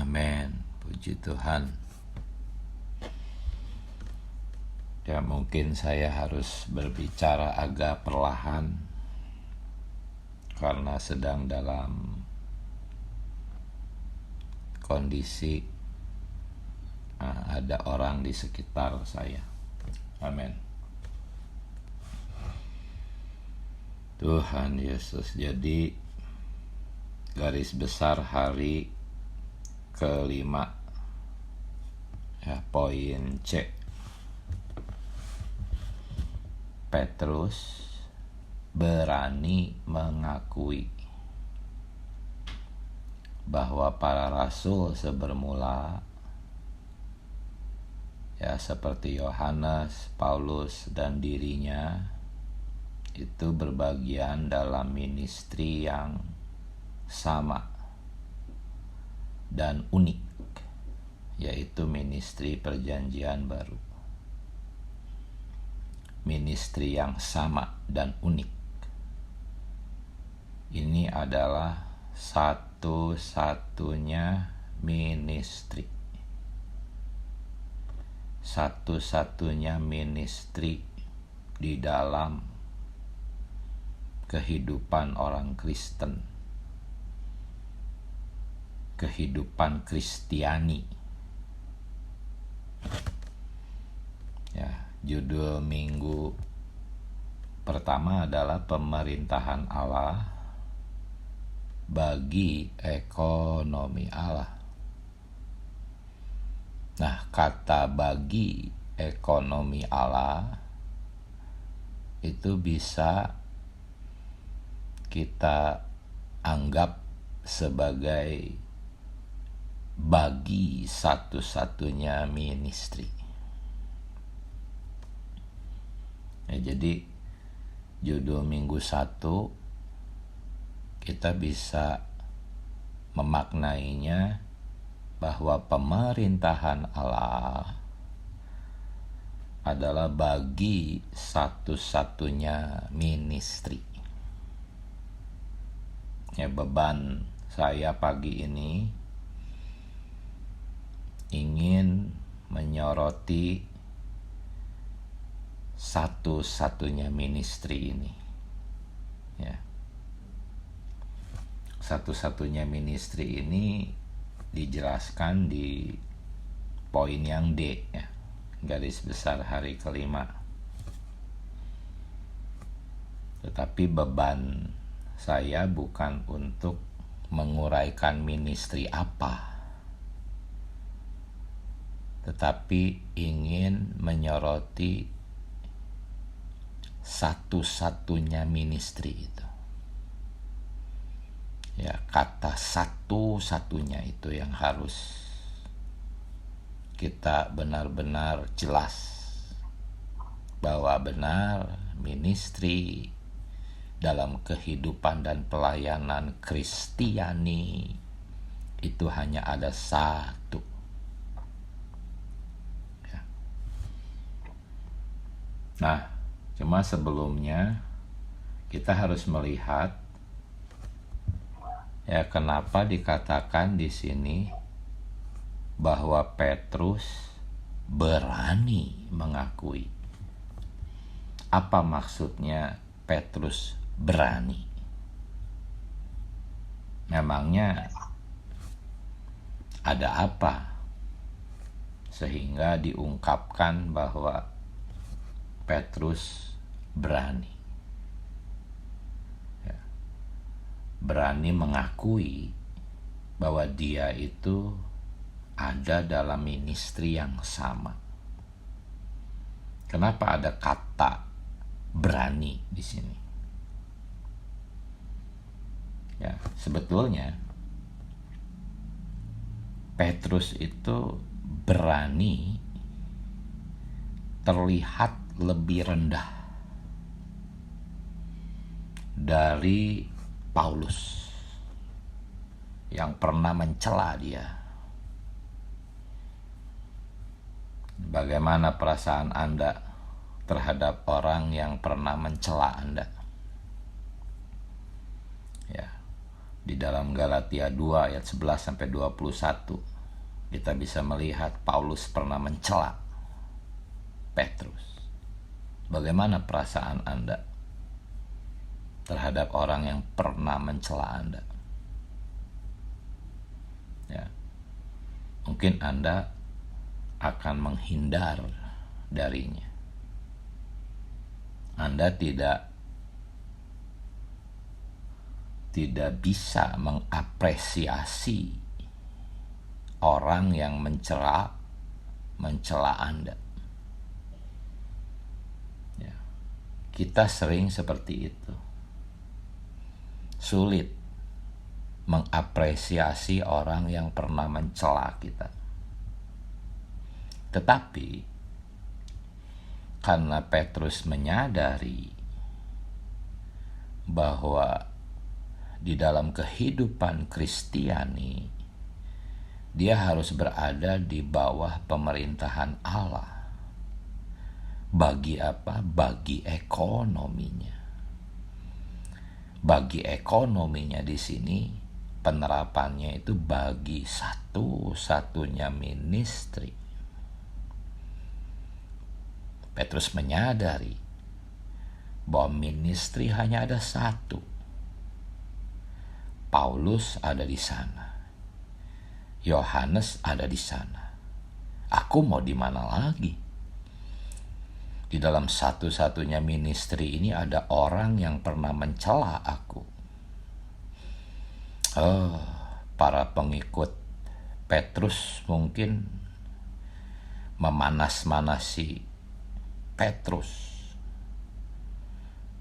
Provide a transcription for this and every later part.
Amin. Puji Tuhan. Ya, mungkin saya harus berbicara agak perlahan karena sedang dalam kondisi ada orang di sekitar saya. Amin. Tuhan Yesus. Jadi garis besar hari kelima, ya, poin C. Petrus berani mengakui bahwa para rasul sebermula, ya, seperti Yohanes, Paulus, dan dirinya itu berbagian dalam ministry yang sama dan unik, yaitu ministry Perjanjian Baru. Ministry yang sama dan unik. Ini adalah satu-satunya ministry. Satu-satunya ministry di dalam kehidupan orang Kristen. Kehidupan Kristiani. Ya, judul minggu pertama adalah pemerintahan Allah bagi ekonomi Allah. Nah, kata bagi ekonomi Allah itu bisa kita anggap sebagai bagi satu-satunya ministry. Ya, jadi judul minggu 1 kita bisa memaknainya bahwa pemerintahan Allah adalah bagi satu-satunya ministry. Ya, beban saya pagi ini ingin menyoroti satu-satunya ministry ini. Ya. Satu-satunya ministry ini dijelaskan di poin yang D, ya, garis besar hari kelima. Tetapi beban saya bukan untuk menguraikan ministry apa, tetapi ingin menyoroti satu-satunya ministry itu. Ya, kata satu-satunya itu yang harus kita benar-benar jelas bahwa benar ministry dalam kehidupan dan pelayanan Kristiani itu hanya ada satu. Ya. Nah, cuma sebelumnya kita harus melihat, ya, kenapa dikatakan di sini bahwa Petrus berani mengakui. Apa maksudnya Petrus berani? Memangnya ada apa sehingga diungkapkan bahwa Petrus berani? Ya. Berani mengakui bahwa dia itu ada dalam ministry yang sama. Kenapa ada kata berani di sini? Ya, sebetulnya Petrus itu berani terlihat lebih rendah dari Paulus yang pernah mencela dia. Bagaimana perasaan Anda terhadap orang yang pernah mencela Anda? Ya, di dalam Galatia 2 ayat 11 sampai 21. kita bisa melihat Paulus pernah mencela Petrus. Bagaimana perasaan Anda terhadap orang yang pernah mencela Anda? Ya. Mungkin Anda akan menghindar darinya. Anda tidak bisa mengapresiasi orang yang mencela Anda. Ya. Kita sering seperti itu. Sulit mengapresiasi orang yang pernah mencela kita. Tetapi karena Petrus menyadari bahwa di dalam kehidupan Kristiani dia harus berada di bawah pemerintahan Allah. Bagi apa? Bagi ekonominya. Bagi ekonominya di sini penerapannya itu bagi satu-satunya ministry. Petrus menyadari bahwa ministry hanya ada satu. Paulus ada di sana. Yohanes ada di sana. Aku mau di mana lagi? Di dalam satu-satunya ministry ini ada orang yang pernah mencela aku. Para pengikut Petrus mungkin memanas-manasi Petrus.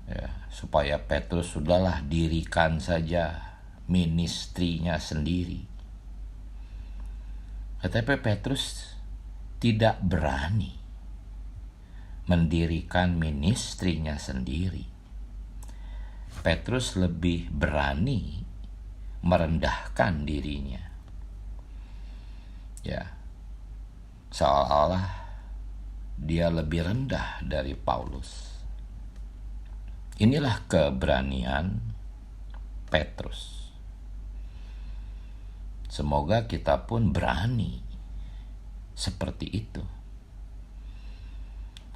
Ya, supaya Petrus sudahlah dirikan saja ministrinya sendiri. Tetapi Petrus tidak berani mendirikan ministrinya sendiri. Petrus lebih berani merendahkan dirinya. Ya, seolah-olah dia lebih rendah dari Paulus. Inilah keberanian Petrus. Semoga kita pun berani seperti itu.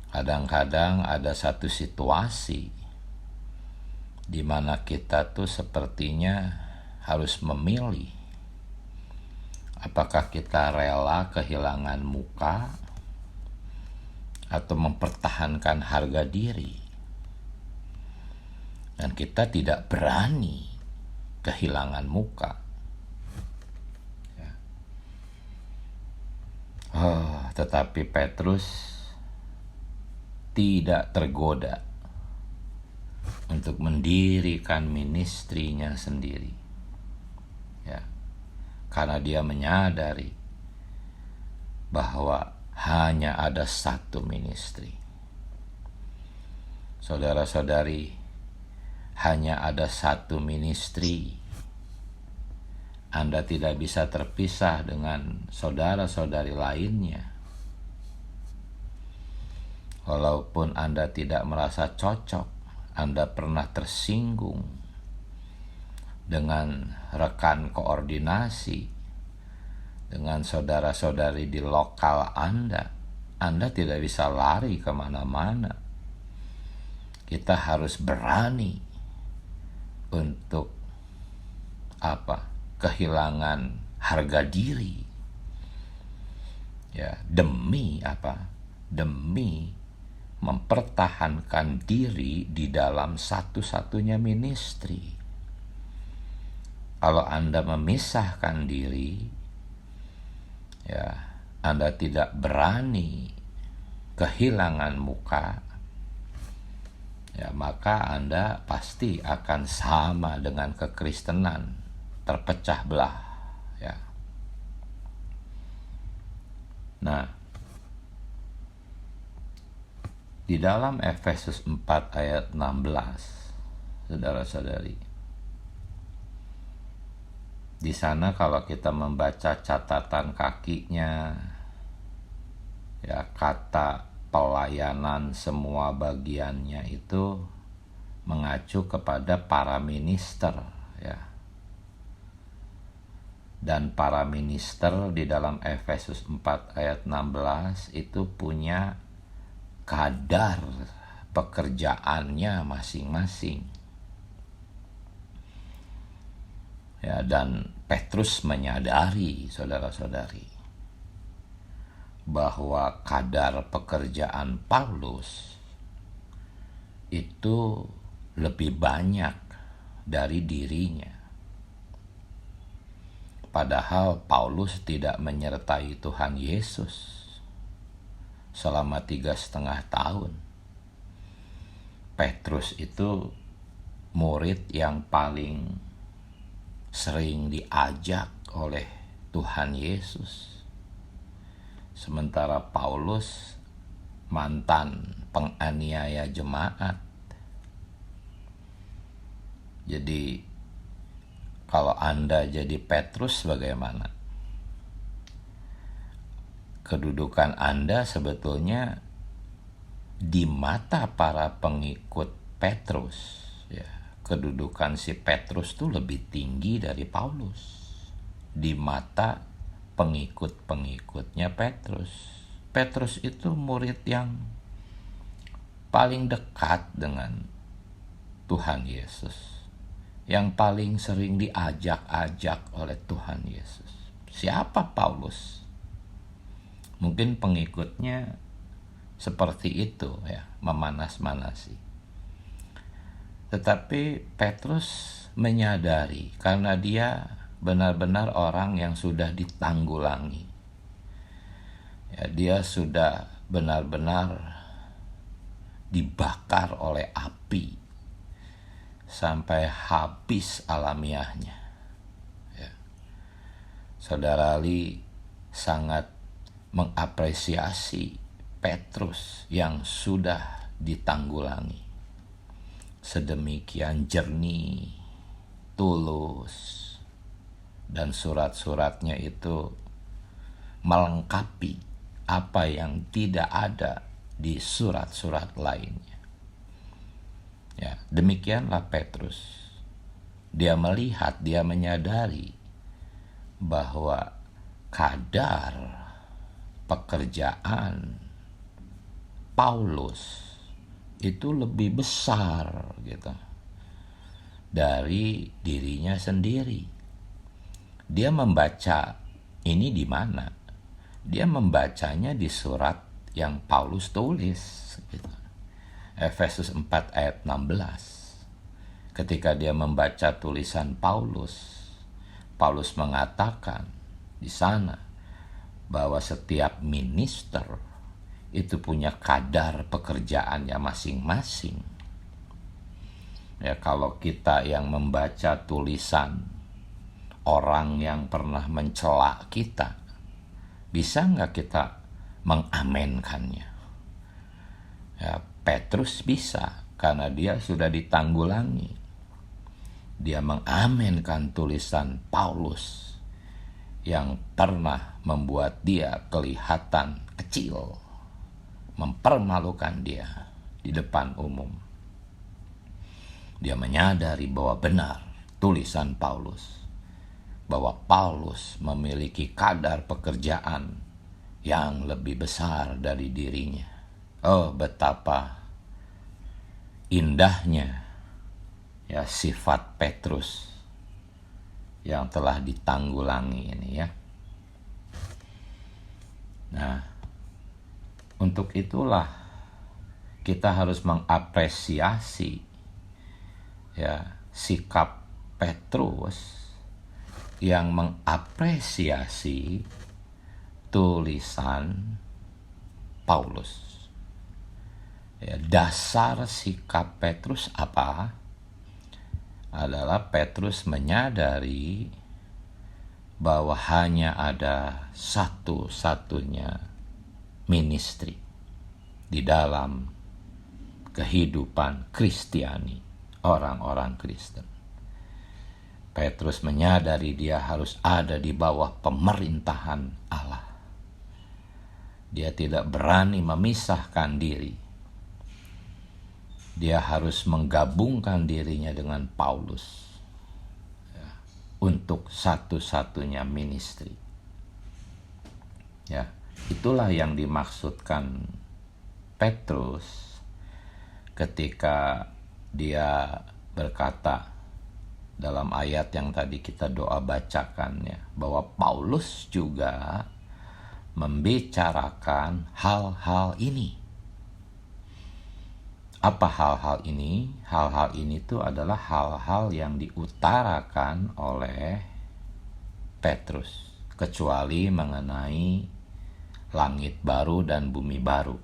Kadang-kadang ada satu situasi di mana kita tuh sepertinya harus memilih. Apakah kita rela kehilangan muka atau mempertahankan harga diri? Dan kita tidak berani kehilangan muka. Tetapi Petrus tidak tergoda untuk mendirikan ministrinya sendiri. Ya, karena dia menyadari bahwa hanya ada satu ministry. Saudara-saudari, hanya ada satu ministry. Anda tidak bisa terpisah dengan saudara-saudari lainnya. Walaupun Anda tidak merasa cocok, Anda pernah tersinggung dengan rekan koordinasi, dengan saudara-saudari di lokal Anda tidak bisa lari kemana-mana. Kita harus berani untuk kehilangan harga diri. Ya, demi apa? Demi mempertahankan diri di dalam satu-satunya ministry. Kalau Anda memisahkan diri, ya, Anda tidak berani kehilangan muka, ya, maka Anda pasti akan sama dengan kekristenan, terpecah belah, ya. Nah, di dalam Efesus 4 ayat 16, saudara-saudari, di sana kalau kita membaca catatan kakinya, ya, kata pelayanan semua bagiannya itu mengacu kepada para minister, ya. Dan para minister di dalam Efesus 4 ayat 16 itu punya kadar pekerjaannya masing-masing. Ya, dan Petrus menyadari, saudara-saudari, bahwa kadar pekerjaan Paulus itu lebih banyak dari dirinya. Padahal Paulus tidak menyertai Tuhan Yesus selama 3,5 tahun. Petrus itu murid yang paling sering diajak oleh Tuhan Yesus. Sementara Paulus mantan penganiaya jemaat. Jadi kalau Anda jadi Petrus bagaimana? Kedudukan Anda sebetulnya di mata para pengikut Petrus, ya, kedudukan si Petrus tuh lebih tinggi dari Paulus di mata pengikut-pengikutnya Petrus. Petrus itu murid yang paling dekat dengan Tuhan Yesus, yang paling sering diajak-ajak oleh Tuhan Yesus. Siapa Paulus? Mungkin pengikutnya seperti itu, ya, memanas-manasi. Tetapi Petrus menyadari karena dia benar-benar orang yang sudah ditanggulangi. Ya, dia sudah benar-benar dibakar oleh api sampai habis alamiahnya. Ya. Saudara Ali sangat mengapresiasi Petrus yang sudah ditanggulangi sedemikian jernih, tulus, dan surat-suratnya itu melengkapi apa yang tidak ada di surat-surat lainnya. Ya, demikianlah Petrus. Dia melihat, dia menyadari bahwa kadar pekerjaan Paulus itu lebih besar gitu dari dirinya sendiri. Dia membaca ini di mana? Dia membacanya di surat yang Paulus tulis gitu. Efesus 4 ayat 16. Ketika dia membaca tulisan Paulus, Paulus mengatakan di sana bahwa setiap minister itu punya kadar pekerjaannya masing-masing. Ya, kalau kita yang membaca tulisan orang yang pernah mencela kita, bisa nggak kita mengamenkannya? Ya, Petrus bisa, karena dia sudah ditanggulangi. Dia mengamenkan tulisan Paulus yang pernah membuat dia kelihatan kecil, mempermalukan dia di depan umum. Dia menyadari bahwa benar tulisan Paulus, bahwa Paulus memiliki kadar pekerjaan yang lebih besar dari dirinya. Oh, betapa indahnya ya sifat Petrus yang telah ditanggulangi ini ya. Nah, untuk itulah kita harus mengapresiasi ya sikap Petrus yang mengapresiasi tulisan Paulus. Ya, dasar sikap Petrus apa? Adalah Petrus menyadari bahwa hanya ada satu-satunya ministry di dalam kehidupan Kristiani, orang-orang Kristen. Petrus menyadari dia harus ada di bawah pemerintahan Allah. Dia tidak berani memisahkan diri. Dia harus menggabungkan dirinya dengan Paulus. Ya. untuk satu-satunya ministry. Ya, itulah yang dimaksudkan Petrus ketika dia berkata dalam ayat yang tadi kita doa bacakan ya, bahwa Paulus juga membicarakan hal-hal ini. Apa hal-hal ini? Hal-hal ini itu adalah hal-hal yang diutarakan oleh Petrus, kecuali mengenai langit baru dan bumi baru.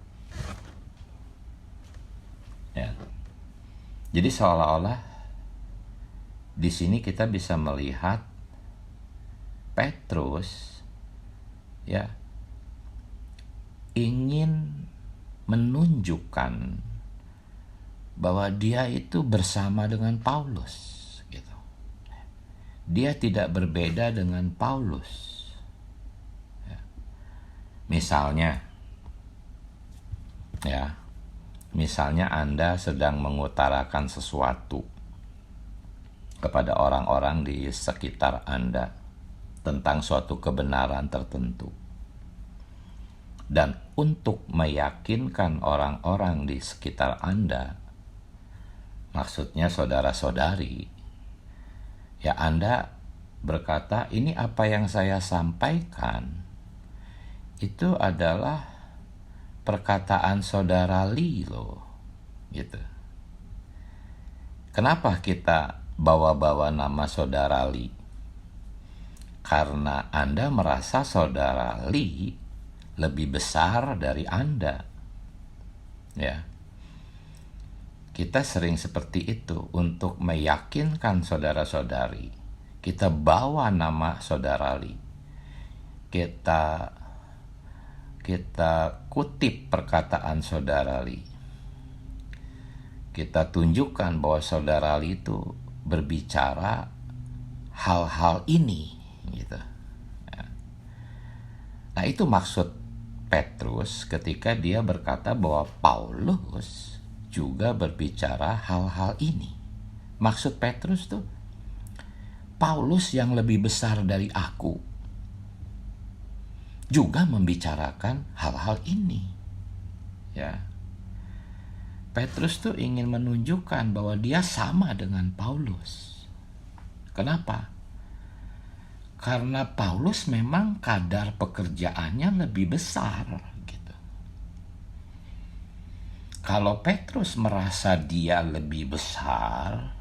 Ya. Jadi seolah-olah di sini kita bisa melihat Petrus ya ingin menunjukkan bahwa dia itu bersama dengan Paulus gitu. Dia tidak berbeda dengan Paulus. Ya. Misalnya Anda sedang mengutarakan sesuatu kepada orang-orang di sekitar Anda tentang suatu kebenaran tertentu. Dan untuk meyakinkan orang-orang di sekitar Anda, maksudnya saudara-saudari, ya Anda berkata, ini apa yang saya sampaikan itu adalah perkataan saudara Li loh, gitu. Kenapa kita bawa-bawa nama saudara Li? Karena Anda merasa saudara Li lebih besar dari Anda. Ya. Kita sering seperti itu untuk meyakinkan saudara-saudari. Kita bawa nama saudara Li. Kita kutip perkataan saudara Li. Kita tunjukkan bahwa saudara Li itu berbicara hal-hal ini, gitu. Ya. Nah, itu maksud Petrus ketika dia berkata bahwa Paulus juga berbicara hal-hal ini. Maksud Petrus tuh, Paulus yang lebih besar dari aku juga membicarakan hal-hal ini. Ya. Petrus tuh ingin menunjukkan bahwa dia sama dengan Paulus. Kenapa? Karena Paulus memang kadar pekerjaannya lebih besar gitu. Kalau Petrus merasa dia lebih besar,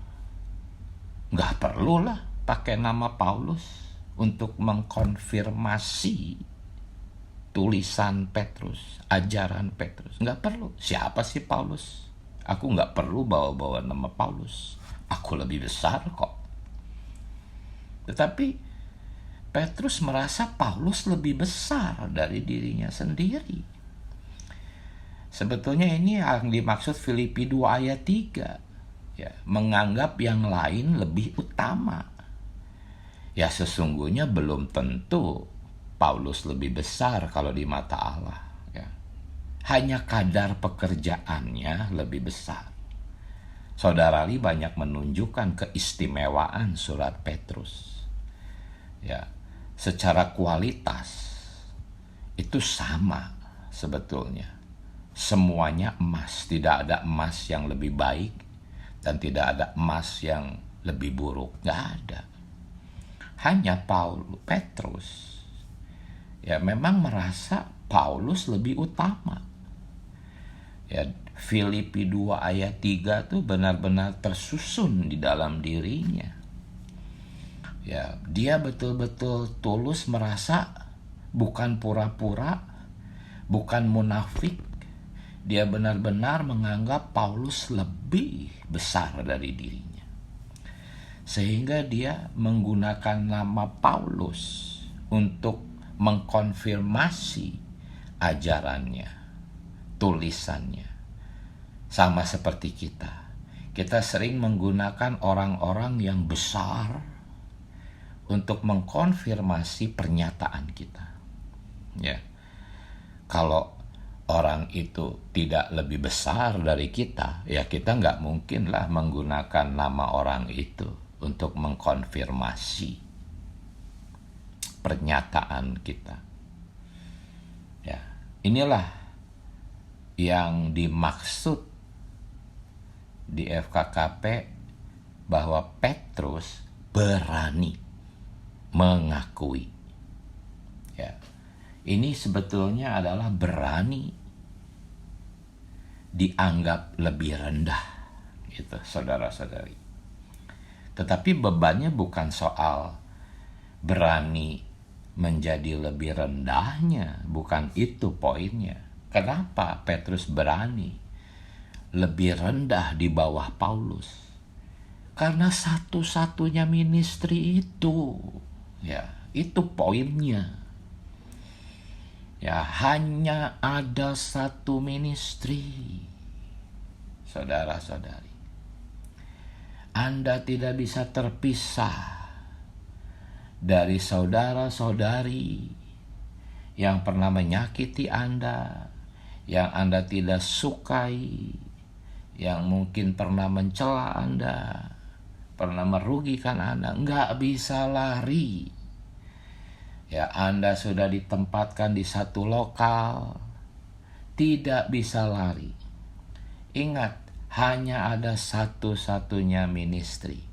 nggak perlulah pakai nama Paulus untuk mengkonfirmasi tulisan Petrus, ajaran Petrus. Nggak perlu. Siapa sih Paulus? Aku nggak perlu bawa-bawa nama Paulus. Aku lebih besar kok. Tetapi Petrus merasa Paulus lebih besar dari dirinya sendiri. Sebetulnya ini yang dimaksud Filipi 2 ayat 3. Ya, menganggap yang lain lebih utama. Ya, sesungguhnya belum tentu Paulus lebih besar kalau di mata Allah. Ya. Hanya kadar pekerjaannya lebih besar. Saudara Li banyak menunjukkan keistimewaan surat Petrus. Ya. Secara kualitas itu sama sebetulnya. Semuanya emas, tidak ada emas yang lebih baik dan tidak ada emas yang lebih buruk, nggak ada. Hanya Petrus ya memang merasa Paulus lebih utama. Ya, Filipi 2 ayat 3 tuh benar-benar tersusun di dalam dirinya. Ya, dia betul-betul tulus merasa, bukan pura-pura, bukan munafik. Dia benar-benar menganggap Paulus lebih besar dari dirinya. Sehingga dia menggunakan nama Paulus untuk mengkonfirmasi ajarannya, tulisannya. Sama seperti kita. Kita sering menggunakan orang-orang yang besar untuk mengkonfirmasi pernyataan kita. Ya. Kalau orang itu tidak lebih besar dari kita, ya kita nggak mungkinlah menggunakan nama orang itu untuk mengkonfirmasi pernyataan kita. Ya, inilah yang dimaksud di FKKP bahwa Petrus berani mengakui. Ya, ini sebetulnya adalah berani dianggap lebih rendah, gitu, saudara-saudari. Tetapi bebannya bukan soal berani menjadi lebih rendahnya, bukan itu poinnya. Kenapa Petrus berani lebih rendah di bawah Paulus? Karena satu-satunya ministry itu, ya, itu poinnya. Ya, hanya ada satu ministry, saudara-saudari. Anda tidak bisa terpisah dari saudara-saudari yang pernah menyakiti Anda, yang Anda tidak sukai, yang mungkin pernah mencela Anda, pernah merugikan Anda. Nggak bisa lari. Ya, Anda sudah ditempatkan di satu lokal, tidak bisa lari. Ingat, hanya ada satu-satunya ministry,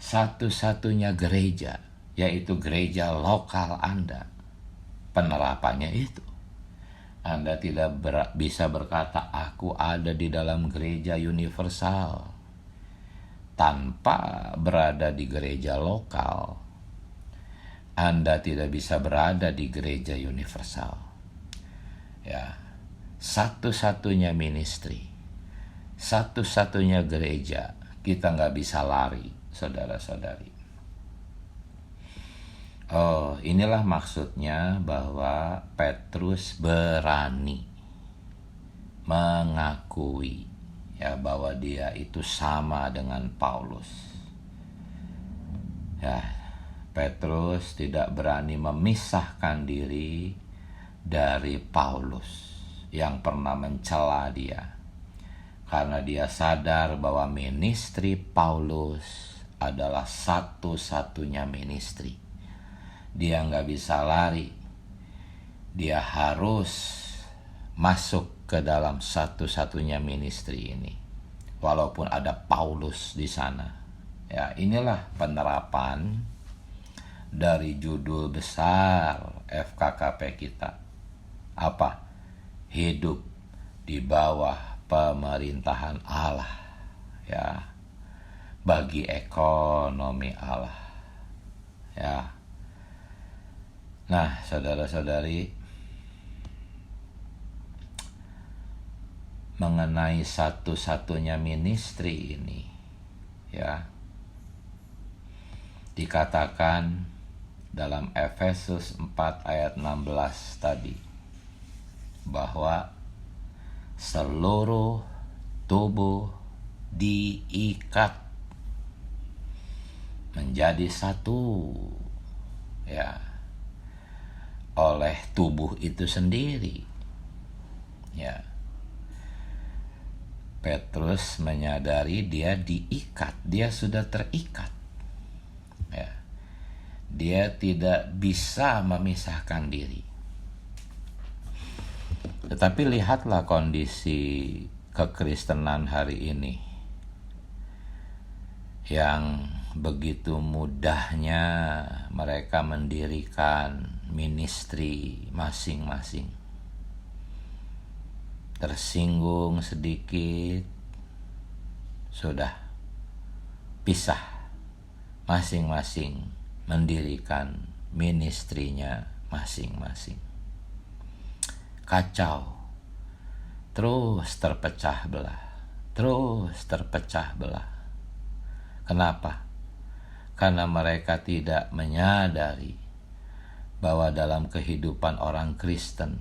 satu-satunya gereja, yaitu gereja lokal Anda. Penerapannya itu, Anda tidak bisa berkata, aku ada di dalam gereja universal, tanpa berada di gereja lokal. Anda tidak bisa berada di gereja universal. Ya, satu-satunya ministry, satu-satunya gereja, kita nggak bisa lari, saudara-saudari. Oh, inilah maksudnya bahwa Petrus berani mengakui, ya, bahwa dia itu sama dengan Paulus. Ya, Petrus tidak berani memisahkan diri dari Paulus yang pernah mencela dia. Karena dia sadar bahwa ministry Paulus adalah satu-satunya ministry. Dia nggak bisa lari. Dia harus masuk ke dalam satu-satunya ministry ini. Walaupun ada Paulus di sana. Ya, inilah penerapan dari judul besar FKKP kita. Apa? Hidup di bawah pemerintahan Allah, ya, bagi ekonomi Allah, ya. Nah, saudara-saudari, mengenai satu-satunya ministry ini, ya, dikatakan dalam Efesus 4 ayat 16 tadi, bahwa seluruh tubuh diikat menjadi satu, ya, oleh tubuh itu sendiri. Ya, Petrus menyadari dia diikat, dia sudah terikat. Ya, dia tidak bisa memisahkan diri. Tetapi lihatlah kondisi kekristenan hari ini yang begitu mudahnya mereka mendirikan ministry masing-masing. Tersinggung sedikit, sudah pisah, masing-masing mendirikan ministrinya masing-masing. Kacau, terus terpecah belah. Kenapa? Karena mereka tidak menyadari bahwa dalam kehidupan orang Kristen,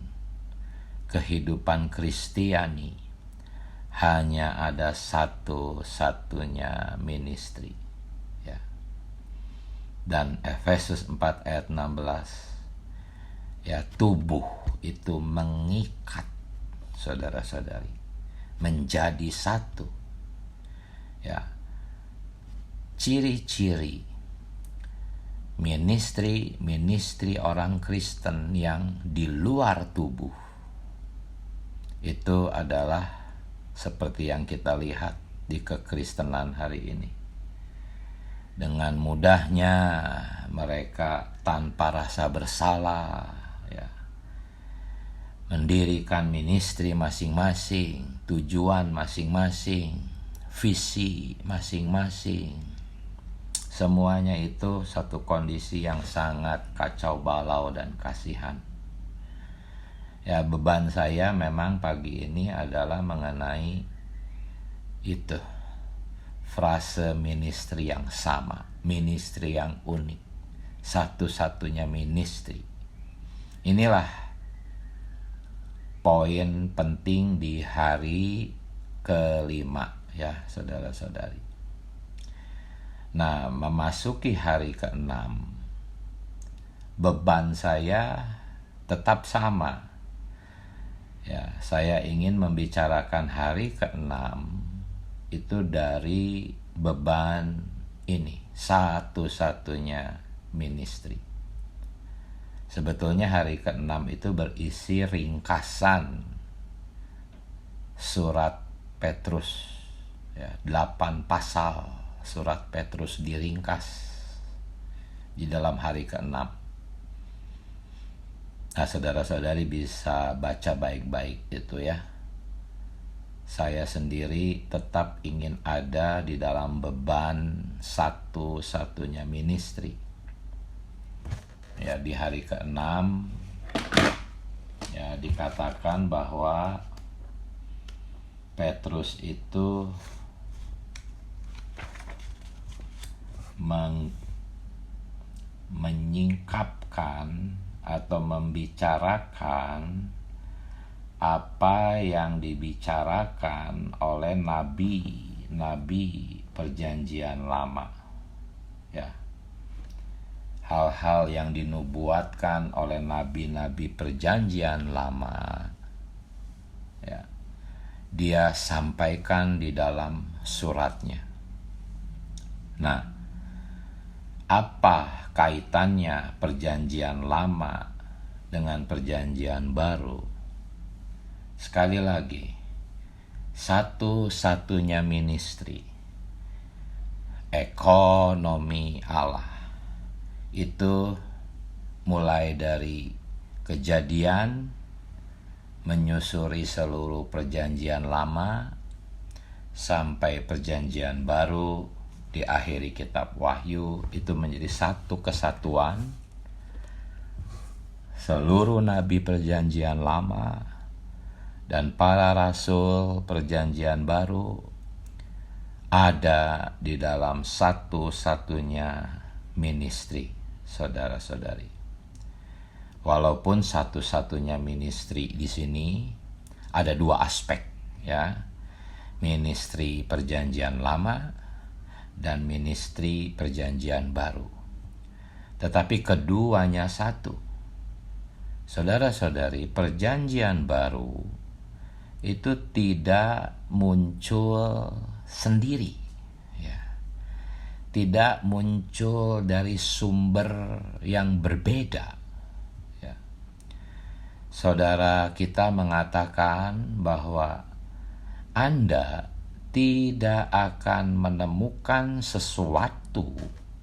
kehidupan Kristiani, hanya ada satu-satunya ministry, ya. Dan Efesus 4 ayat 16, ya, tubuh itu mengikat, saudara-saudari, menjadi satu. Ya, ciri-ciri ministri orang Kristen yang di luar tubuh itu adalah seperti yang kita lihat di kekristenan hari ini. Dengan mudahnya mereka tanpa rasa bersalah ya, mendirikan ministri masing-masing, tujuan masing-masing, visi masing-masing. Semuanya itu satu kondisi yang sangat kacau balau dan kasihan. Ya, beban saya memang pagi ini adalah mengenai itu. Frase ministri yang sama, ministri yang unik, satu-satunya ministri. Inilah poin penting di hari kelima ya saudara-saudari. Nah, memasuki hari ke-6, beban saya tetap sama. Ya, saya ingin membicarakan hari ke-6 itu dari beban ini, satu-satunya ministri. Sebetulnya hari ke-6 itu berisi ringkasan surat Petrus, ya, 8 pasal surat Petrus diringkas di dalam hari ke-6. Nah, saudara-saudari bisa baca baik-baik itu ya. Saya sendiri tetap ingin ada di dalam beban satu-satunya ministri. Ya, di hari ke-6 ya dikatakan bahwa Petrus itu menyingkapkan atau membicarakan apa yang dibicarakan oleh nabi-nabi perjanjian lama. Ya. Hal-hal yang dinubuatkan oleh nabi-nabi perjanjian lama. Ya. Dia sampaikan di dalam suratnya. Nah, apa kaitannya perjanjian lama dengan perjanjian baru? Sekali lagi, satu-satunya ministri, ekonomi Allah, itu mulai dari Kejadian, menyusuri seluruh perjanjian lama, sampai perjanjian baru, diakhiri kitab Wahyu, itu menjadi satu kesatuan. Seluruh nabi perjanjian lama dan para rasul perjanjian baru ada di dalam satu-satunya ministri, saudara-saudari. Walaupun satu-satunya ministri di sini ada dua aspek ya. Ministri perjanjian lama dan ministri perjanjian baru. Tetapi keduanya satu. Saudara-saudari, perjanjian baru itu tidak muncul sendiri. Ya. Tidak muncul dari sumber yang berbeda. Ya. Saudara kita mengatakan bahwa Anda tidak akan menemukan sesuatu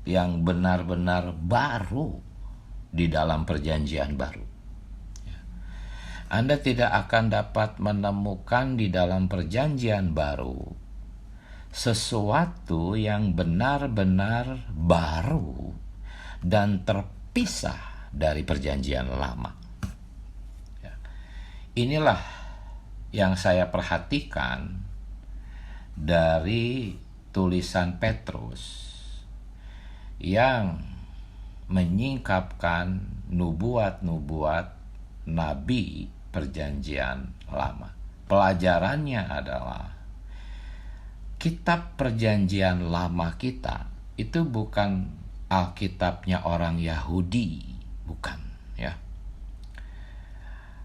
yang benar-benar baru di dalam perjanjian baru. Anda tidak akan dapat menemukan di dalam perjanjian baru sesuatu yang benar-benar baru dan terpisah dari perjanjian lama. Inilah yang saya perhatikan dari tulisan Petrus yang menyingkapkan nubuat-nubuat nabi perjanjian lama. Pelajarannya adalah kitab perjanjian lama kita itu bukan Alkitabnya orang Yahudi, bukan ya.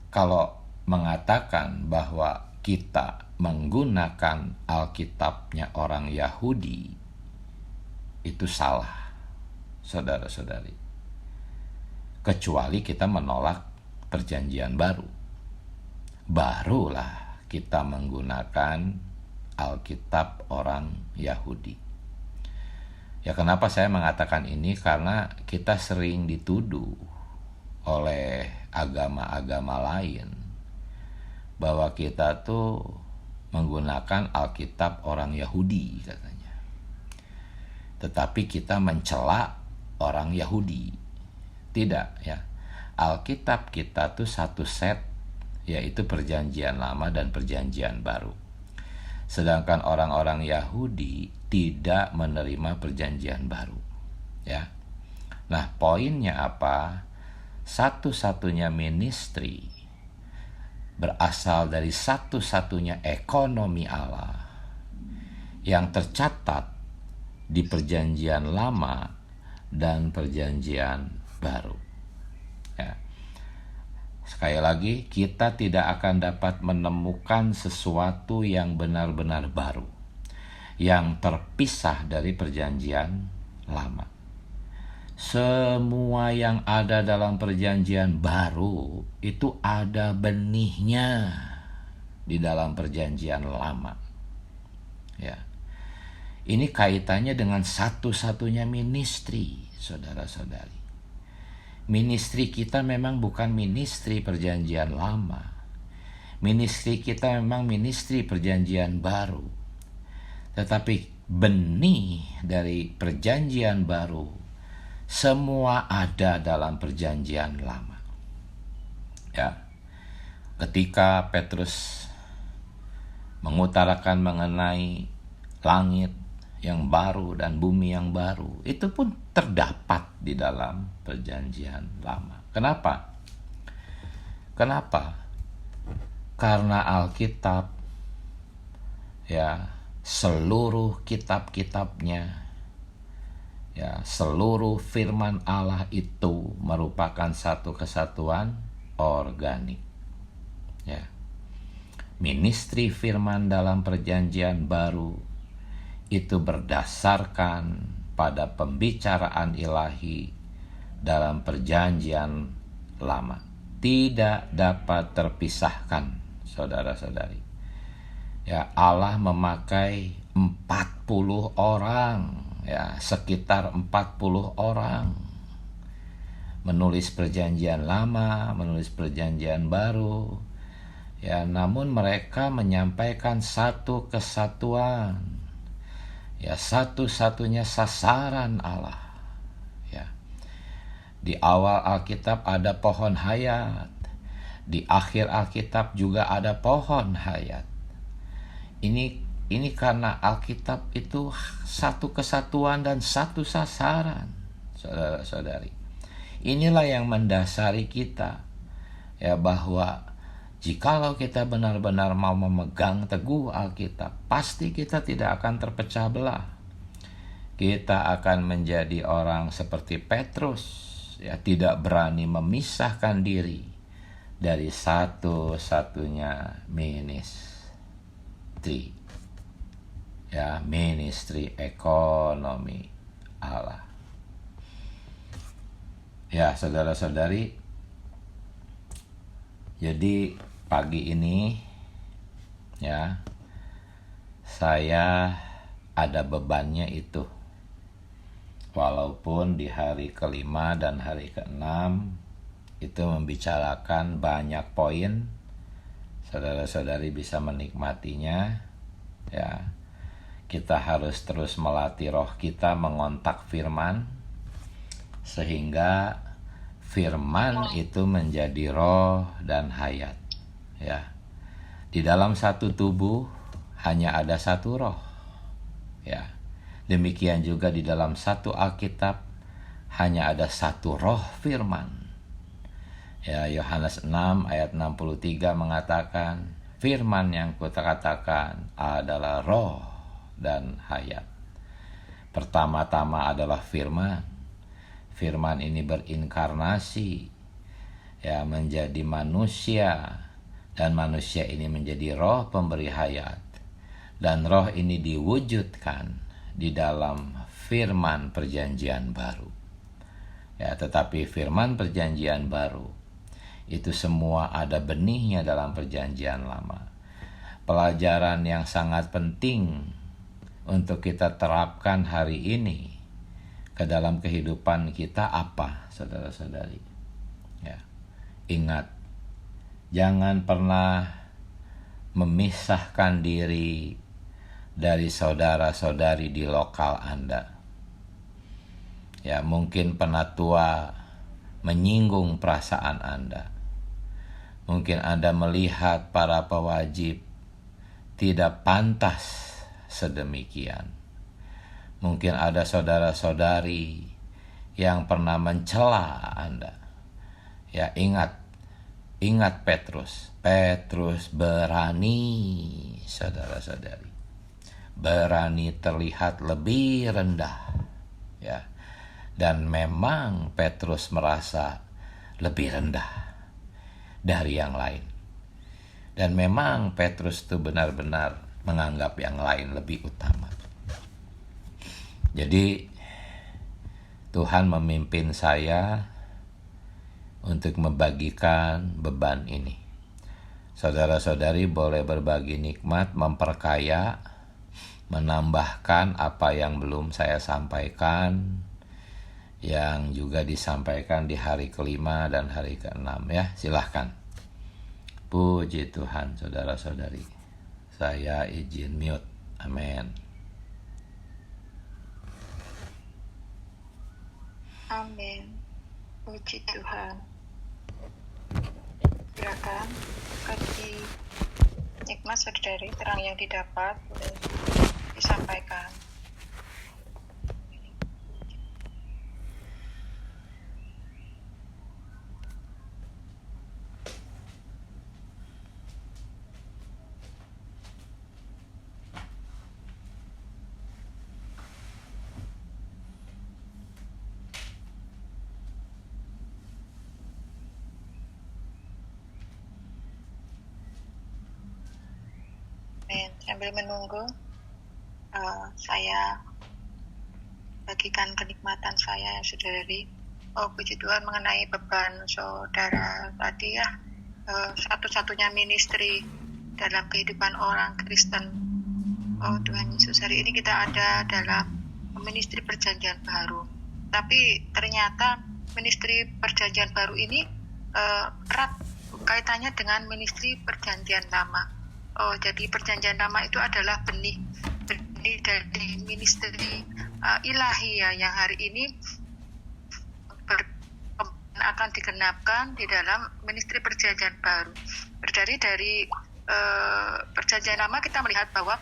Kalau mengatakan bahwa kita menggunakan Alkitabnya orang Yahudi, itu salah. saudara-saudari. Kecuali kita menolak perjanjian baru. Barulah kita menggunakan Alkitab orang Yahudi. Ya, kenapa saya mengatakan ini? Karena kita sering dituduh oleh agama-agama lain bahwa kita tuh menggunakan Alkitab orang Yahudi katanya. Tetapi kita mencela orang Yahudi. Tidak, ya. Alkitab kita tuh satu set, yaitu perjanjian lama dan perjanjian baru. Sedangkan orang-orang Yahudi tidak menerima perjanjian baru, ya. Nah, poinnya apa? Satu-satunya ministry berasal dari satu-satunya ekonomi Allah yang tercatat di perjanjian lama dan perjanjian baru, ya. Sekali lagi, kita tidak akan dapat menemukan sesuatu yang benar-benar baru, yang terpisah dari perjanjian lama. Semua yang ada dalam perjanjian baru itu ada benihnya di dalam perjanjian lama, ya. Ini kaitannya dengan satu-satunya ministry, saudara-saudari. Ministry kita memang bukan ministry perjanjian lama. Ministry kita memang ministry perjanjian baru. Tetapi benih dari perjanjian baru semua ada dalam perjanjian lama. Ya. Ketika Petrus mengutarakan mengenai langit yang baru dan bumi yang baru, itu pun terdapat di dalam perjanjian lama. Kenapa? Karena Alkitab, ya, seluruh kitab-kitabnya, ya, seluruh firman Allah itu merupakan satu kesatuan organik, ya. Ministry firman dalam perjanjian baru itu berdasarkan pada pembicaraan ilahi dalam perjanjian lama. Tidak dapat terpisahkan, saudara-saudari. Ya, Allah memakai 40 orang, ya, sekitar 40 orang menulis perjanjian lama, menulis perjanjian baru. Ya, namun mereka menyampaikan satu kesatuan. Ya, satu-satunya sasaran Allah. Ya. Di awal Alkitab ada pohon hayat. Di akhir Alkitab juga ada pohon hayat. Ini karena Alkitab itu satu kesatuan dan satu sasaran, saudara-saudari. Inilah yang mendasari kita, ya, bahwa jikalau kita benar-benar mau memegang teguh Alkitab, pasti kita tidak akan terpecah belah. Kita akan menjadi orang seperti Petrus, ya, tidak berani memisahkan diri dari satu-satunya ministry, ya, ministry ekonomi Allah. Ya, saudara-saudari, jadi pagi ini, ya, saya ada bebannya itu. Walaupun di hari ke-5 dan hari ke-6 itu membicarakan banyak poin, saudara-saudari bisa menikmatinya, ya. Kita harus terus melatih roh kita mengontak firman, sehingga firman itu menjadi roh dan hayat, ya. Di dalam satu tubuh hanya ada satu roh, ya. Demikian juga di dalam satu Alkitab hanya ada satu roh firman. Ya, Yohanes 6 ayat 63 mengatakan, firman yang kukatakan adalah roh dan hayat. Pertama-tama adalah firman. Firman ini berinkarnasi, ya, menjadi manusia, dan manusia ini menjadi roh pemberi hayat, dan roh ini diwujudkan di dalam firman perjanjian baru. Ya, tetapi firman perjanjian baru itu semua ada benihnya dalam perjanjian lama. Pelajaran yang sangat penting untuk kita terapkan hari ini ke dalam kehidupan kita apa, saudara-saudari? Ya, ingat, jangan pernah memisahkan diri dari saudara-saudari di lokal Anda. Ya, mungkin penatua menyinggung perasaan Anda. Mungkin Anda melihat para pewajib tidak pantas sedemikian. Mungkin ada saudara-saudari yang pernah mencela Anda. Ya, ingat Petrus. Petrus berani, saudara-saudari. Berani terlihat lebih rendah. Ya. Dan memang Petrus merasa lebih rendah dari yang lain. Dan memang Petrus itu benar-benar menganggap yang lain lebih utama. Jadi Tuhan memimpin saya untuk membagikan beban ini. Saudara-saudari boleh berbagi nikmat, memperkaya, menambahkan apa yang belum saya sampaikan, yang juga disampaikan di hari kelima dan hari keenam, ya. Silahkan. Puji Tuhan, saudara-saudari. Saya izin mute. Amin. Amin. Puji Tuhan. Silakan bagi nikmat saudari, terang yang didapat boleh disampaikan. Sambil menunggu, saya bagikan kenikmatan saya, saudari. Puji Tuhan, mengenai beban saudara tadi ya, satu-satunya ministry dalam kehidupan orang Kristen. Tuhan Yesus, hari ini kita ada dalam ministry perjanjian baru. Tapi ternyata ministry perjanjian baru ini erat kaitannya dengan ministry perjanjian lama. Jadi perjanjian lama itu adalah benih dari ministry ilahi ya, yang hari ini akan digenapkan di dalam ministry perjanjian baru. Dari perjanjian lama kita melihat bahwa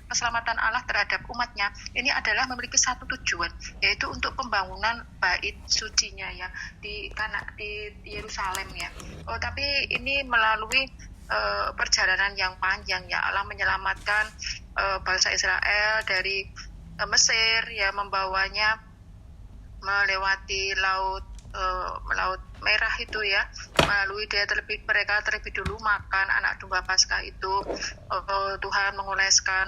keselamatan Allah terhadap umatnya ini adalah memiliki satu tujuan, yaitu untuk pembangunan bait sucinya ya di Yerusalem ya. Tapi ini melalui perjalanan yang panjang ya, Allah menyelamatkan bangsa Israel dari Mesir ya, membawanya melewati laut merah itu ya, melalui mereka terlebih dulu makan anak domba Paskah itu. Tuhan mengoleskan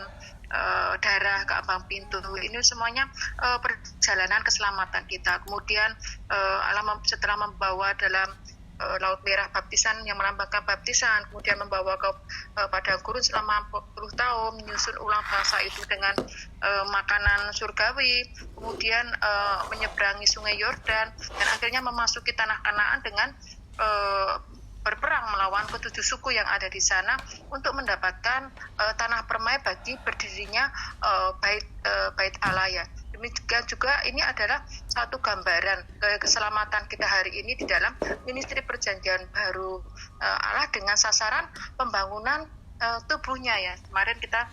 darah ke ambang pintu. Ini semuanya perjalanan keselamatan kita. Kemudian Allah setelah membawa dalam Laut Merah baptisan yang melambangkan baptisan, kemudian membawa ke padang gurun selama 40 tahun, menyusun ulang bangsa itu dengan makanan surgawi, kemudian menyeberangi sungai Yordan, dan akhirnya memasuki tanah Kanaan dengan berperang melawan ketujuh suku yang ada di sana untuk mendapatkan tanah permai bagi berdirinya bait Allah ya. Demikian juga ini adalah satu gambaran keselamatan kita hari ini di dalam ministry perjanjian baru Allah dengan sasaran pembangunan tubuhnya ya. Kemarin kita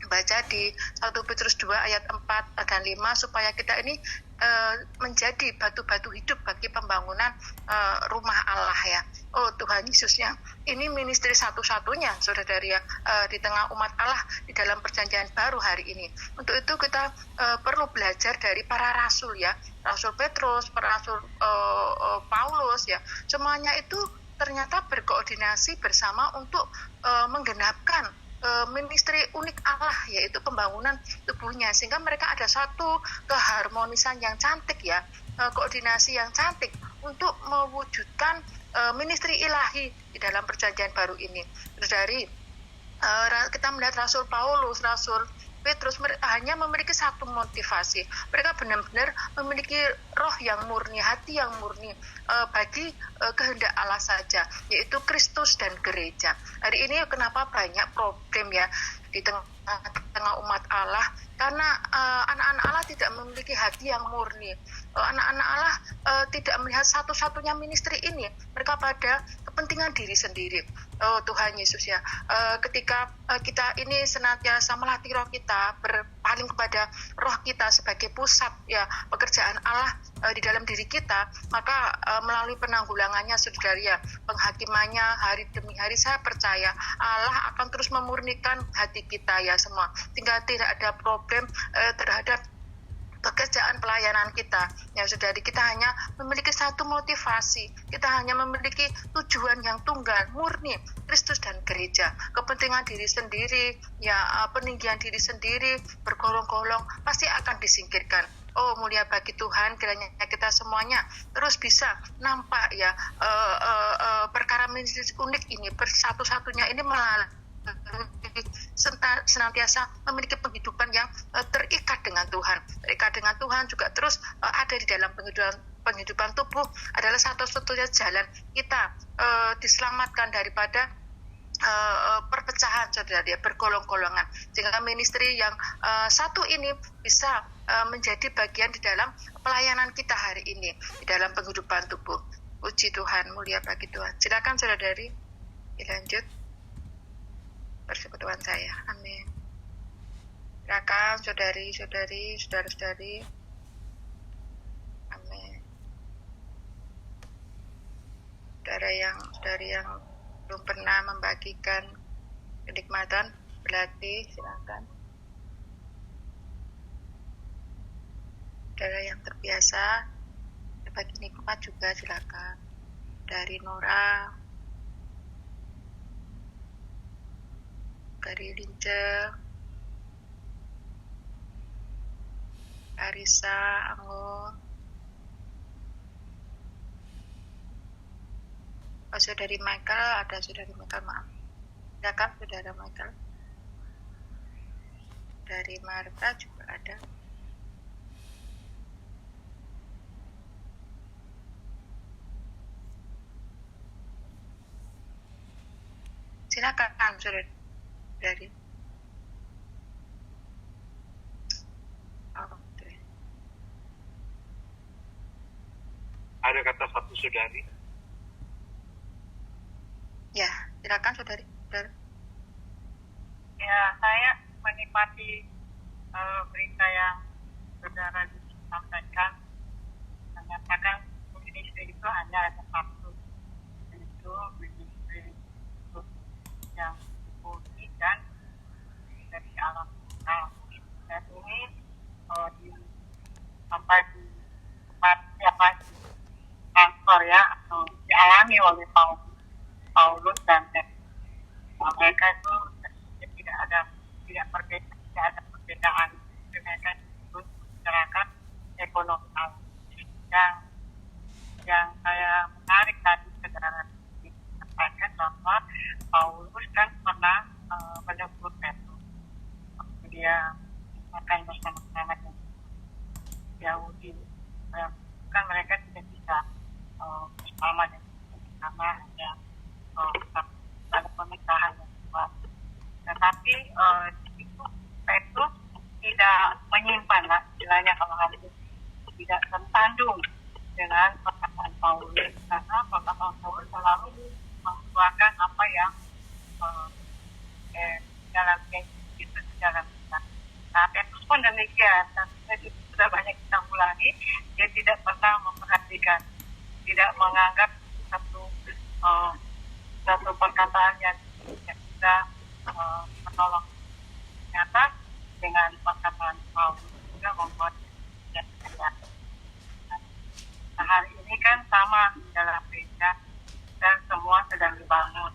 baca di 1 Petrus 2 ayat 4 dan 5 supaya kita ini menjadi batu-batu hidup bagi pembangunan rumah Allah ya. Tuhan Yesusnya, ini ministry satu-satunya saudara ya, di tengah umat Allah di dalam perjanjian baru hari ini. Untuk itu kita perlu belajar dari para rasul ya, Rasul Petrus, Rasul Paulus ya. Semuanya itu ternyata berkoordinasi bersama untuk menggenapkan ministry unik Allah, yaitu pembangunan tubuhnya, sehingga mereka ada satu keharmonisan yang cantik ya, koordinasi yang cantik untuk mewujudkan ministry ilahi di dalam perjanjian baru ini. Dari kita melihat Rasul Paulus, Rasul Petrus hanya memiliki satu motivasi. Mereka benar-benar memiliki roh yang murni, hati yang murni bagi kehendak Allah saja, yaitu Kristus dan gereja. Hari ini kenapa banyak problem ya di tengah umat Allah? Karena anak-anak Allah tidak memiliki hati yang murni. Anak-anak Allah tidak melihat satu-satunya ministry ini. Mereka pada kepentingan diri sendiri. Oh Tuhan Yesus ya, ketika kita ini senantiasa melatih roh kita, berpaling kepada roh kita sebagai pusat ya pekerjaan Allah di dalam diri kita, maka melalui penanggulangannya saudara ya, penghakimannya hari demi hari, saya percaya Allah akan terus memurnikan hati kita ya semua, sehingga tidak ada problem terhadap pekerjaan pelayanan kita ya saudari. Kita hanya memiliki satu motivasi, kita hanya memiliki tujuan yang tunggal, murni, Kristus dan gereja. Kepentingan diri sendiri ya, peninggian diri sendiri bergolong-golong pasti akan disingkirkan. Oh mulia bagi Tuhan, kiranya kita semuanya terus bisa nampak ya perkara unik ini, bersatu-satunya ini melalui senantiasa memiliki penghidupan yang terikat dengan Tuhan juga terus ada di dalam penghidupan tubuh adalah satu-satunya jalan kita diselamatkan daripada perpecahan saudara ya, bergolong-golongan, sehingga ministry yang satu ini bisa menjadi bagian di dalam pelayanan kita hari ini di dalam penghidupan tubuh. Puji Tuhan, mulia bagi Tuhan. Silakan saudari dilanjut persekutuan saya. Amin. Silakan saudari-saudari, saudara-saudari. Amin. Saudari yang belum pernah membagikan kenikmatan berlatih, silakan. Saudara yang terbiasa berbagi nikmat juga silakan. Dari Nora, dari Lince, Arisa, Anggo, saudari Michael, ada saudari Michael, maaf. Silakan saudara Michael. Dari Marta juga ada. Silakan saudara. Dari ada kata satu saudari. Ya, silakan saudari. Ya, saya menikmati berita yang saudara sampaikan, menyatakan ministry itu hanya ada satu, yaitu ministry yang murni dan dari alam kita. Dan ini sampai di tempat siapa kantor ya, atau dialami oleh Paulus dan mereka itu tidak ada perbedaan. Mereka itu masyarakat ekonomi alam. Yang saya menarik tadi saudara sampaikan bahwa Paulus kan pernah menegur Petrus. Dia makan bersama-sama dengan Yahudi. Kan mereka tidak bisa bersama karena ya ada pernikahan yang kuat. Tetapi itu Petrus tidak menyimpan lah, istilahnya kalau hari ini tidak tersandung dengan perkataan Paulus, karena perkataan Paulus selalu mengeluarkan apa yang dalam itu dalam kita. Nah, Petrus pun demikian, dan itu sudah banyak kita ulangi, dia tidak pernah memperhatikan, tidak menganggap satu perkataan yang bisa menolong. Ternyata dengan perkataan Paulus juga membuat dia terlihat. Nah, hari ini kan sama dalam gereja dan semua sedang dibangun.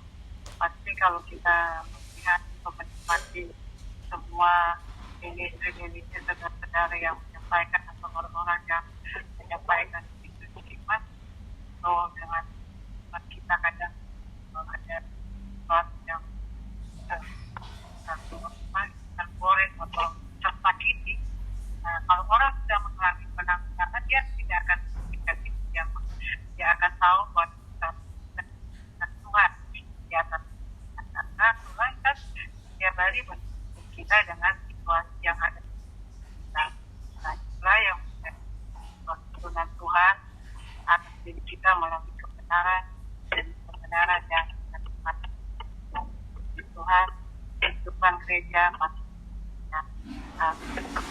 Pasti kalau kita melihat menikmati semua ini saudara-saudara yang menyampaikan atau orang-orang yang menyampaikan itu hikmat atau dengan kita kadang ada sesuatu yang tergoreng atau tersakiti. Nah, kalau orang sudah mengalami penanggulangan, dia tidak akan dia akan tahu bahwa Tuhan di atas, karena Tuhan kan setiap hari berhubung kita dengan situasi yang ada. Nah itulah yang tuntunan Tuhan atas diri kita melalui kebenaran dan kebenaran yang kita nikmati. Tuhan kehidupan gereja masih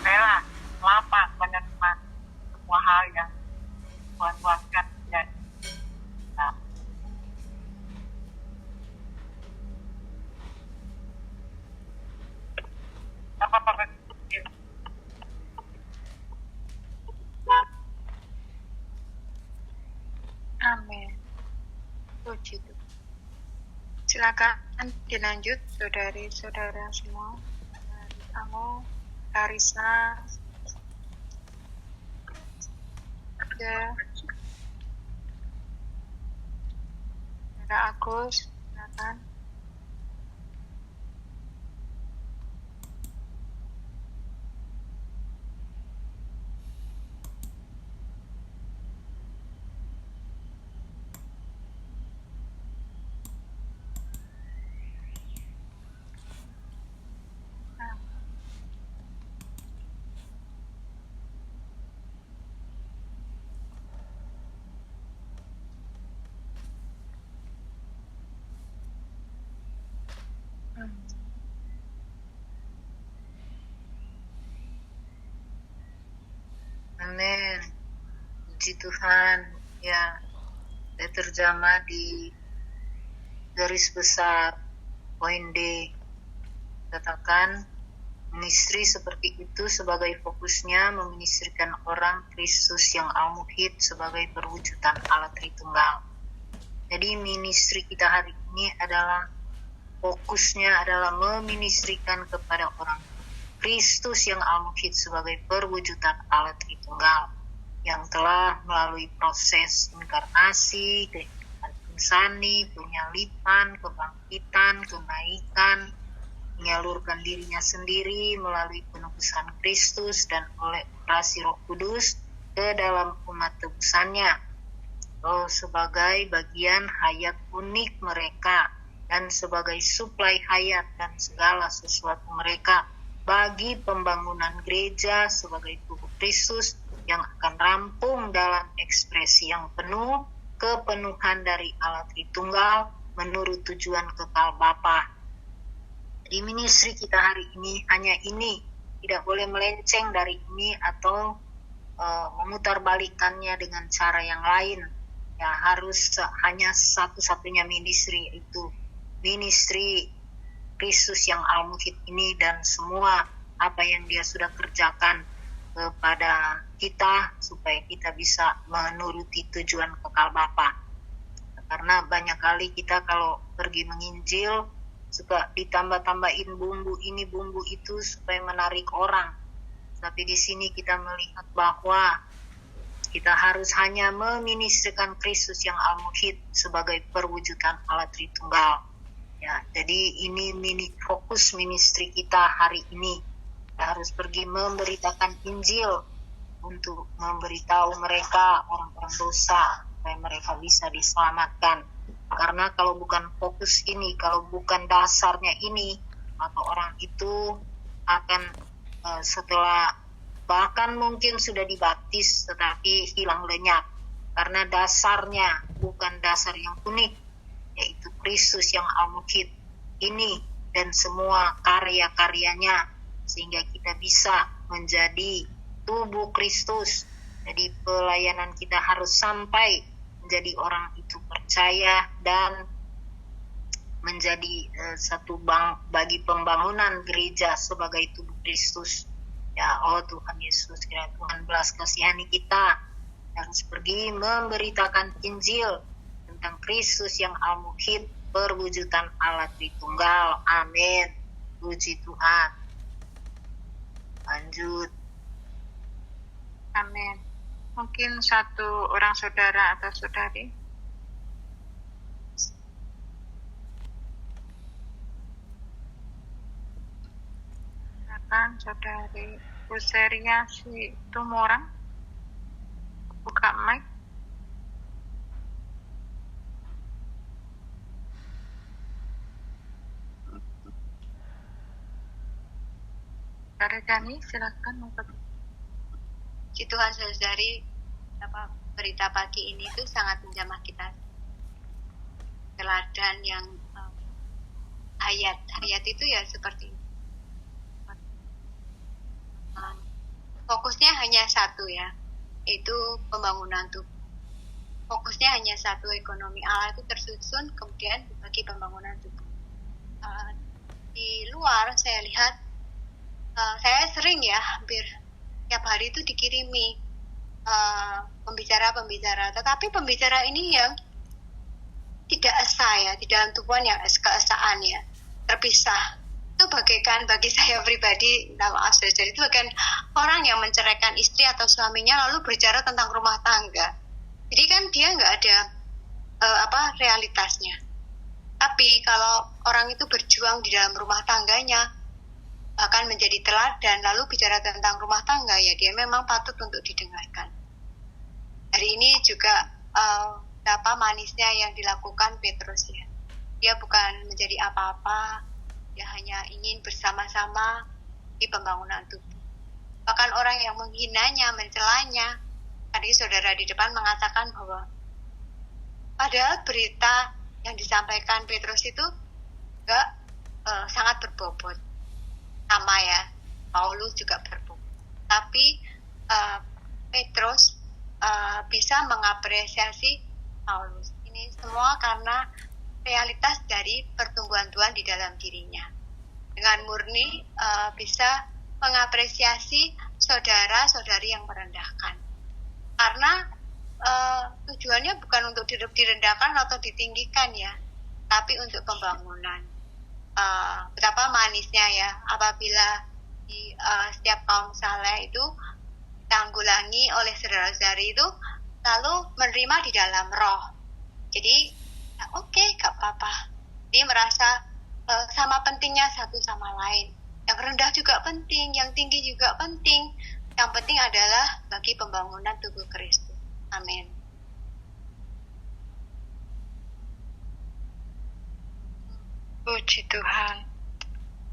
rela lapang menerima semua hal yang Tuhan buatkan terjadi. Apa-apa Amin. Puji Tuhan. Silakan dilanjut saudari-saudara semua. Kamu, Karisa, ya, Saudara Agus, silakan. Amin. Puji Tuhan. Ya, saya terjemah di garis besar poin D. Katakan ministry seperti itu sebagai fokusnya meministrikan orang Kristus yang al-muhid sebagai perwujudan Allah Tritunggal. Jadi ministry kita hari ini adalah fokusnya adalah meministrikan kepada orang Kristus yang al-muhid sebagai perwujudan Allah Tritunggal yang telah melalui proses inkarnasi, kehidupan insani, penyalipan, kebangkitan, kenaikan, menyalurkan dirinya sendiri melalui penebusan Kristus dan oleh operasi Roh Kudus ke dalam umat tebusannya. Sebagai bagian hayat unik mereka dan sebagai suplai hayat dan segala sesuatu mereka bagi pembangunan gereja sebagai tubuh Kristus yang akan rampung dalam ekspresi yang penuh kepenuhan dari Allah Tritunggal menurut tujuan kekal Bapa. Di ministry kita hari ini hanya ini, tidak boleh melenceng dari ini atau memutarbalikannya dengan cara yang lain. Ya, harus hanya satu-satunya ministry, itu ministry Kristus yang al-muhid ini dan semua apa yang dia sudah kerjakan kepada kita supaya kita bisa menuruti tujuan kekal Bapa. Karena banyak kali kita kalau pergi menginjil suka ditambah-tambahin bumbu ini bumbu itu supaya menarik orang. Tapi di sini kita melihat bahwa kita harus hanya meministrikan Kristus yang al-muhid sebagai perwujudan Allah Tritunggal. Ya, jadi ini fokus ministry kita hari ini. Kita harus pergi memberitakan Injil untuk memberitahu mereka orang-orang dosa supaya mereka bisa diselamatkan. Karena kalau bukan fokus ini, kalau bukan dasarnya ini, maka orang itu akan setelah bahkan mungkin sudah dibaptis tetapi hilang lenyap. Karena dasarnya bukan dasar yang unik, yaitu Kristus yang al-muhid ini dan semua karya-karyanya, sehingga kita bisa menjadi tubuh Kristus. Jadi pelayanan kita harus sampai menjadi orang itu percaya dan menjadi satu bagi pembangunan gereja sebagai tubuh Kristus. Ya, Tuhan Yesus, kiranya Tuhan belas kasihani kita, harus pergi memberitakan Injil tentang Kristus yang al-muhid, perwujudan Allah Tritunggal. Amin. Puji Tuhan. Lanjut. Amin. Mungkin satu orang saudara atau saudari. Silakan saudari Useria si Tumorang. Buka mic. Saudara Jani, silakan. Puji Tuhan saudari, berita pagi ini itu sangat menjamah kita. Teladan yang ayat itu ya seperti itu. Fokusnya hanya satu ya, itu pembangunan tubuh. Fokusnya hanya satu, ekonomi Allah itu tersusun, kemudian bagi pembangunan tubuh. Di luar saya lihat, saya sering ya, hampir tiap hari itu dikirimi pembicara-pembicara, tetapi pembicara ini yang tidak esa ya, di dalam tubuhan yang keesaan ya, terpisah. Itu bagaikan bagi saya pribadi, maaf saudara, itu bagian orang yang menceraikan istri atau suaminya lalu berbicara tentang rumah tangga. Jadi kan dia nggak ada realitasnya. Tapi kalau orang itu berjuang di dalam rumah tangganya, bahkan menjadi teladan, lalu bicara tentang rumah tangga, ya dia memang patut untuk didengarkan. Hari ini juga betapa manisnya yang dilakukan Petrus ya. Dia bukan menjadi apa-apa, dia hanya ingin bersama-sama di pembangunan tubuh. Bahkan orang yang menghinanya, mencelanya, tadi saudara di depan mengatakan bahwa padahal berita yang disampaikan Petrus itu juga sangat berbobot. Sama ya, Paulus juga berbobot. Tapi Petrus bisa mengapresiasi Paulus. Ini semua karena realitas dari pertumbuhan Tuhan di dalam dirinya. Dengan murni bisa mengapresiasi saudara-saudari yang merendahkan. Karena tujuannya bukan untuk direndahkan atau ditinggikan ya, tapi untuk pembangunan. Betapa manisnya ya apabila di setiap kaum saleh itu ditanggulangi oleh saudara-saudari itu lalu menerima di dalam roh. Jadi oke, gak apa-apa. Dia merasa sama pentingnya satu sama lain. Yang rendah juga penting, yang tinggi juga penting. Yang penting adalah bagi pembangunan tubuh Kristus. Amin. Puji Tuhan.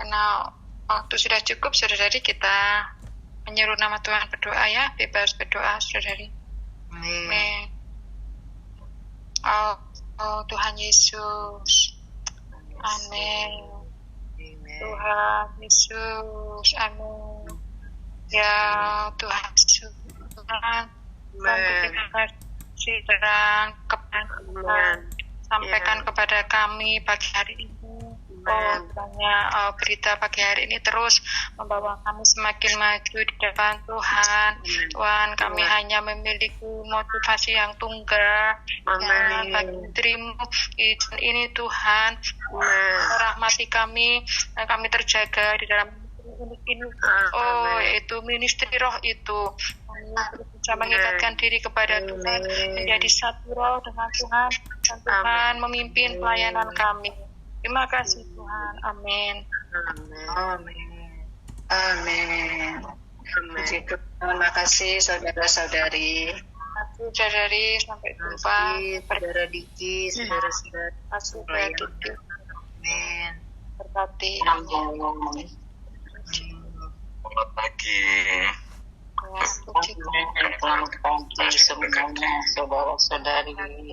Karena waktu sudah cukup, saudari, kita menyeru nama Tuhan berdoa ya. Bebas berdoa, saudari. Amin. Oh Tuhan Yesus. Amin. Tuhan Yesus. Amin. Ya Tuhan Yesus. Tuhan memberikan kasih terang kepada sampaikan kepada kami pagi hari ini. Berita pagi hari ini terus membawa kami semakin maju di depan Tuhan. Tuhan, kami hanya memiliki motivasi yang tunggal. Dan bagi dirimu ini Tuhan, rahmati kami terjaga di dalam ini. Yaitu ministry roh itu. Kami bisa mengikatkan diri kepada Tuhan, menjadi satu roh dengan Tuhan, dan Tuhan memimpin pelayanan kami. Terima kasih Tuhan. Amin. Amin. Terima kasih saudara-saudari. Saudari, sampai jumpa. Saudara Diki, saudara-saudara. Amin. Berkati. Selamat pagi. Selamat pagi semuanya, saudara-saudari. Amin.